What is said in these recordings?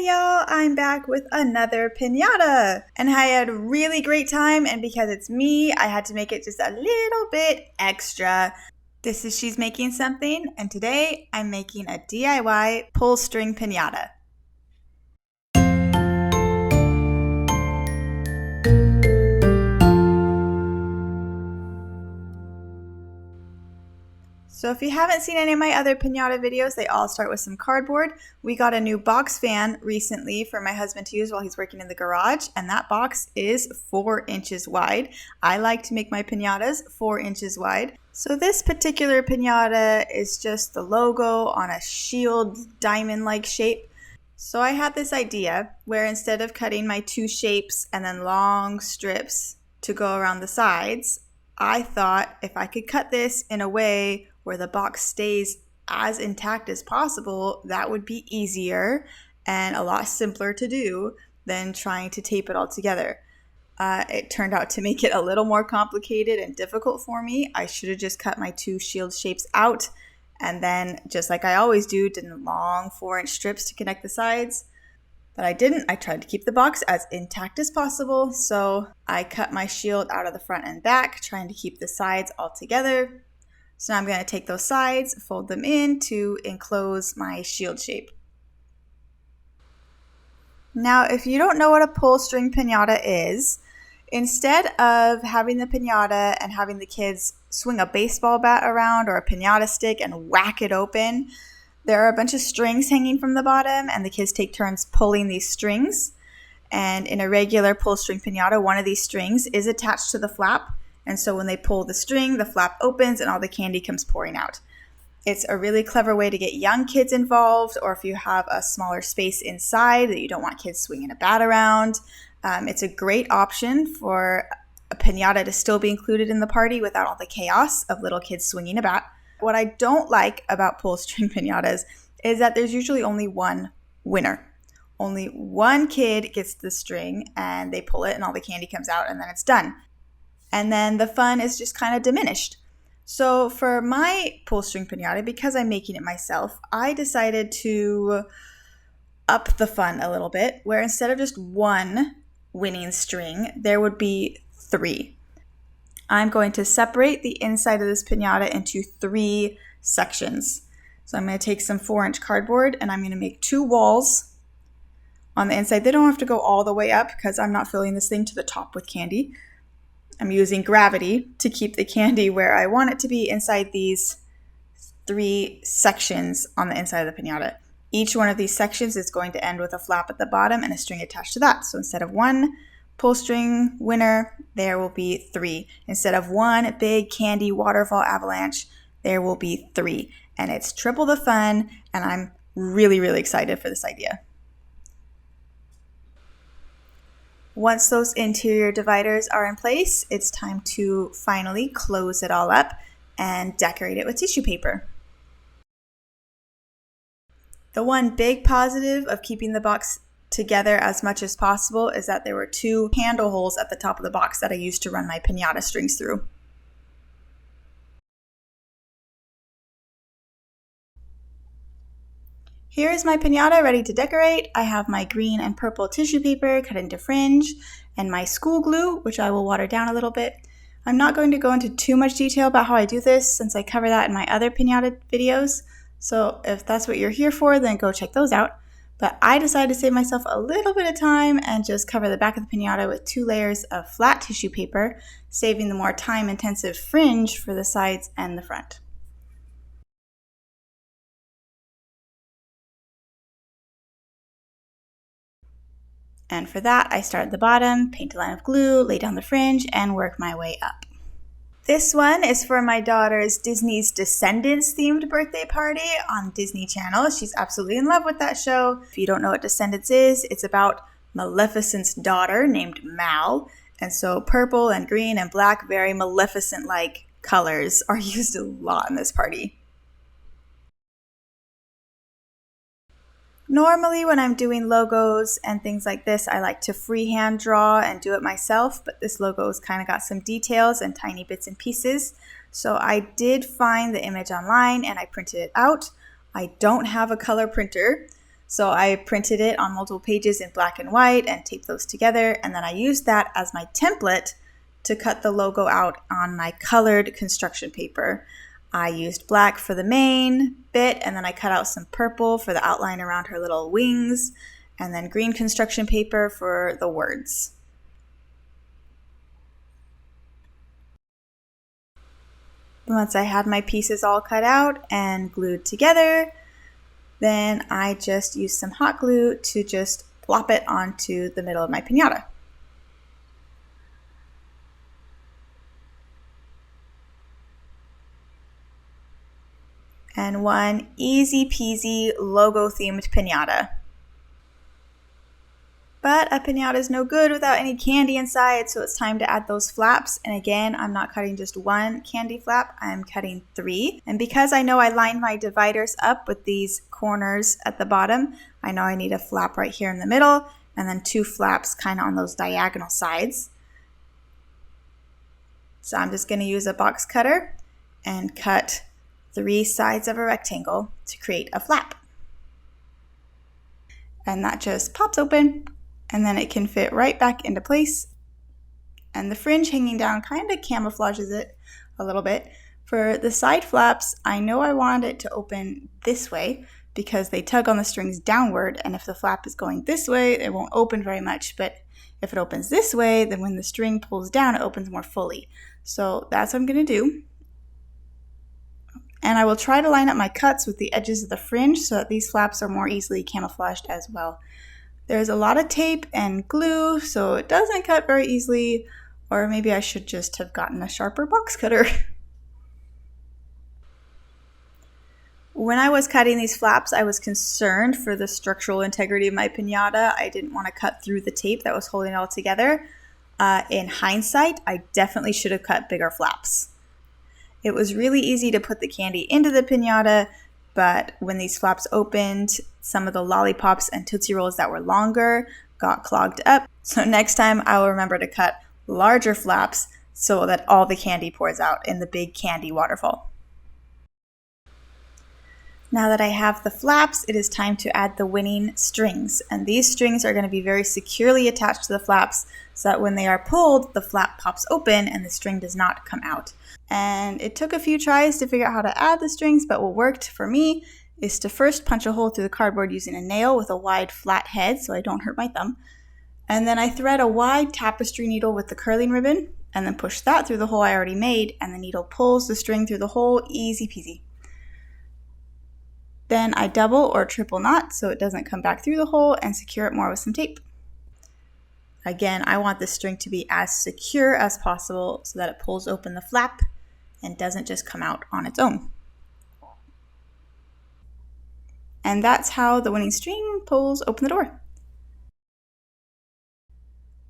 y'all, I'm back with another pinata and I had a really great time, and because it's me, I had to make it just a little bit extra. This is She's Making Something, and today I'm making a DIY pull string pinata. So if you haven't seen any of my other pinata videos, they all start with some cardboard. We got a new box fan recently for my husband to use while he's working in the garage, and that box is 4 inches wide. I like to make my pinatas 4 inches wide. So this particular pinata is just the logo on a shield diamond-like shape. So I had this idea where instead of cutting my 2 shapes and then long strips to go around the sides, I thought if I could cut this in a way where the box stays as intact as possible, that would be easier and a lot simpler to do than trying to tape it all together. It turned out to make it a little more complicated and difficult for me. I should have just cut my 2 shield shapes out and then, just like I always do, did long 4-inch strips to connect the sides. But I didn't. I tried to keep the box as intact as possible, so I cut my shield out of the front and back, trying to keep the sides all together. So now I'm going to take those sides, fold them in to enclose my shield shape. Now, if you don't know what a pull string pinata is, instead of having the pinata and having the kids swing a baseball bat around or a pinata stick and whack it open, there are a bunch of strings hanging from the bottom, and the kids take turns pulling these strings. And in a regular pull string pinata, one of these strings is attached to the flap. And so when they pull the string, the flap opens and all the candy comes pouring out. It's a really clever way to get young kids involved, or if you have a smaller space inside that you don't want kids swinging a bat around. It's a great option for a pinata to still be included in the party without all the chaos of little kids swinging a bat. What I don't like about pull string pinatas is that there's usually only one winner. Only one kid gets the string and they pull it and all the candy comes out and then it's done. And then the fun is just kind of diminished. So for my pull string pinata, because I'm making it myself, I decided to up the fun a little bit, where instead of just one winning string, there would be 3. I'm going to separate the inside of this pinata into 3 sections. So I'm going to take some 4-inch cardboard and I'm going to make 2 walls on the inside. They don't have to go all the way up because I'm not filling this thing to the top with candy. I'm using gravity to keep the candy where I want it to be inside these 3 sections on the inside of the pinata. Each one of these sections is going to end with a flap at the bottom and a string attached to that. So instead of 1 pull string winner, there will be 3. Instead of 1 big candy waterfall avalanche, there will be 3. And it's triple the fun, and I'm really, really excited for this idea. Once those interior dividers are in place, it's time to finally close it all up and decorate it with tissue paper. The one big positive of keeping the box together as much as possible is that there were 2 handle holes at the top of the box that I used to run my pinata strings through. Here is my pinata ready to decorate. I have my green and purple tissue paper cut into fringe and my school glue, which I will water down a little bit. I'm not going to go into too much detail about how I do this since I cover that in my other pinata videos. So if that's what you're here for, then go check those out. But I decided to save myself a little bit of time and just cover the back of the pinata with 2 layers of flat tissue paper, saving the more time-intensive fringe for the sides and the front. And for that, I start at the bottom, paint a line of glue, lay down the fringe, and work my way up. This one is for my daughter's Disney's Descendants themed birthday party on Disney Channel. She's absolutely in love with that show. If you don't know what Descendants is, it's about Maleficent's daughter named Mal. And so purple and green and black, very Maleficent-like colors are used a lot in this party. Normally when I'm doing logos and things like this, I like to freehand draw and do it myself, but this logo's kind of got some details and tiny bits and pieces. So I did find the image online and I printed it out. I don't have a color printer, So I printed it on multiple pages in black and white and taped those together, and then I used that as my template to cut the logo out on my colored construction paper. I used black for the main bit, and then I cut out some purple for the outline around her little wings, and then green construction paper for the words. Once I had my pieces all cut out and glued together, then I just used some hot glue to just plop it onto the middle of my piñata. And one easy peasy logo themed piñata. But a piñata is no good without any candy inside, so it's time to add those flaps. And again, I'm not cutting just one candy flap, I'm cutting 3. And because I know I lined my dividers up with these corners at the bottom, I know I need a flap right here in the middle, and then 2 flaps kind of on those diagonal sides. So I'm just going to use a box cutter and cut 3 sides of a rectangle to create a flap. And that just pops open, and then it can fit right back into place. And the fringe hanging down kind of camouflages it a little bit. For the side flaps, I know I wanted it to open this way because they tug on the strings downward, and if the flap is going this way, it won't open very much. But if it opens this way, then when the string pulls down, it opens more fully. So that's what I'm going to do. And I will try to line up my cuts with the edges of the fringe so that these flaps are more easily camouflaged as well. There's a lot of tape and glue, so it doesn't cut very easily, or maybe I should just have gotten a sharper box cutter. When I was cutting these flaps, I was concerned for the structural integrity of my piñata. I didn't want to cut through the tape that was holding it all together. In hindsight, I definitely should have cut bigger flaps. It was really easy to put the candy into the piñata, but when these flaps opened, some of the lollipops and Tootsie Rolls that were longer got clogged up. So next time I will remember to cut larger flaps so that all the candy pours out in the big candy waterfall. Now that I have the flaps, it is time to add the winning strings. And these strings are going to be very securely attached to the flaps so that when they are pulled, the flap pops open and the string does not come out. And it took a few tries to figure out how to add the strings, but what worked for me is to first punch a hole through the cardboard using a nail with a wide flat head so I don't hurt my thumb. And then I thread a wide tapestry needle with the curling ribbon and then push that through the hole I already made, and the needle pulls the string through the hole, easy peasy. Then I double or triple knot so it doesn't come back through the hole and secure it more with some tape. Again, I want the string to be as secure as possible so that it pulls open the flap and doesn't just come out on its own. And that's how the winning string pulls open the door.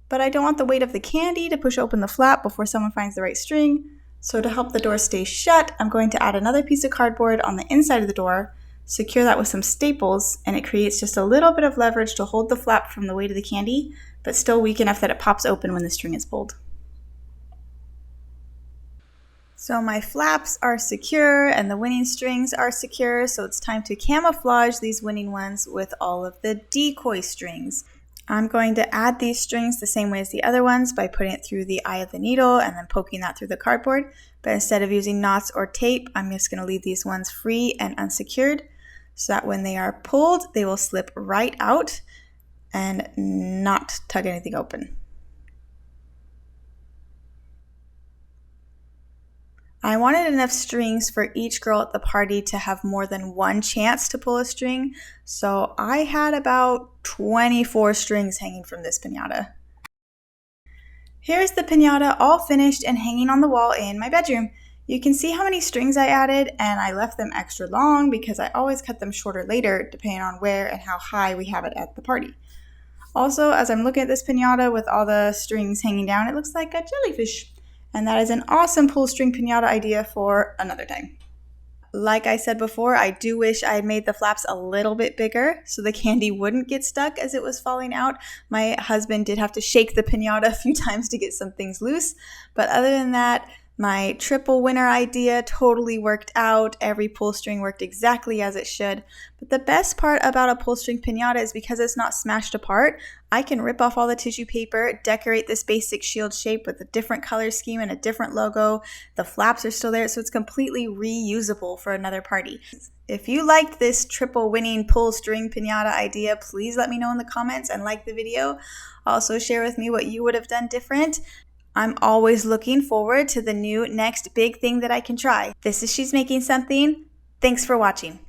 But I don't want the weight of the candy to push open the flap before someone finds the right string. So to help the door stay shut, I'm going to add another piece of cardboard on the inside of the door, secure that with some staples, and it creates just a little bit of leverage to hold the flap from the weight of the candy, but still weak enough that it pops open when the string is pulled. So my flaps are secure and the winning strings are secure, so it's time to camouflage these winning ones with all of the decoy strings. I'm going to add these strings the same way as the other ones by putting it through the eye of the needle and then poking that through the cardboard, but instead of using knots or tape, I'm just going to leave these ones free and unsecured so that when they are pulled, they will slip right out and not tug anything open. I wanted enough strings for each girl at the party to have more than one chance to pull a string, so I had about 24 strings hanging from this piñata. Here's the piñata all finished and hanging on the wall in my bedroom. You can see how many strings I added, and I left them extra long because I always cut them shorter later depending on where and how high we have it at the party. Also, as I'm looking at this piñata with all the strings hanging down, it looks like a jellyfish. And that is an awesome pull string piñata idea for another time. Like I said before, I do wish I had made the flaps a little bit bigger so the candy wouldn't get stuck as it was falling out. My husband did have to shake the piñata a few times to get some things loose, but other than that, My triple winner idea totally worked out. Every pull string worked exactly as it should. But the best part about a pull string piñata is because it's not smashed apart, I can rip off all the tissue paper, decorate this basic shield shape with a different color scheme and a different logo. The flaps are still there, so it's completely reusable for another party. If you liked this triple winning pull string piñata idea, please let me know in the comments and like the video. Also share with me what you would have done different. I'm always looking forward to the new next big thing that I can try. This is She's Making Something. Thanks for watching.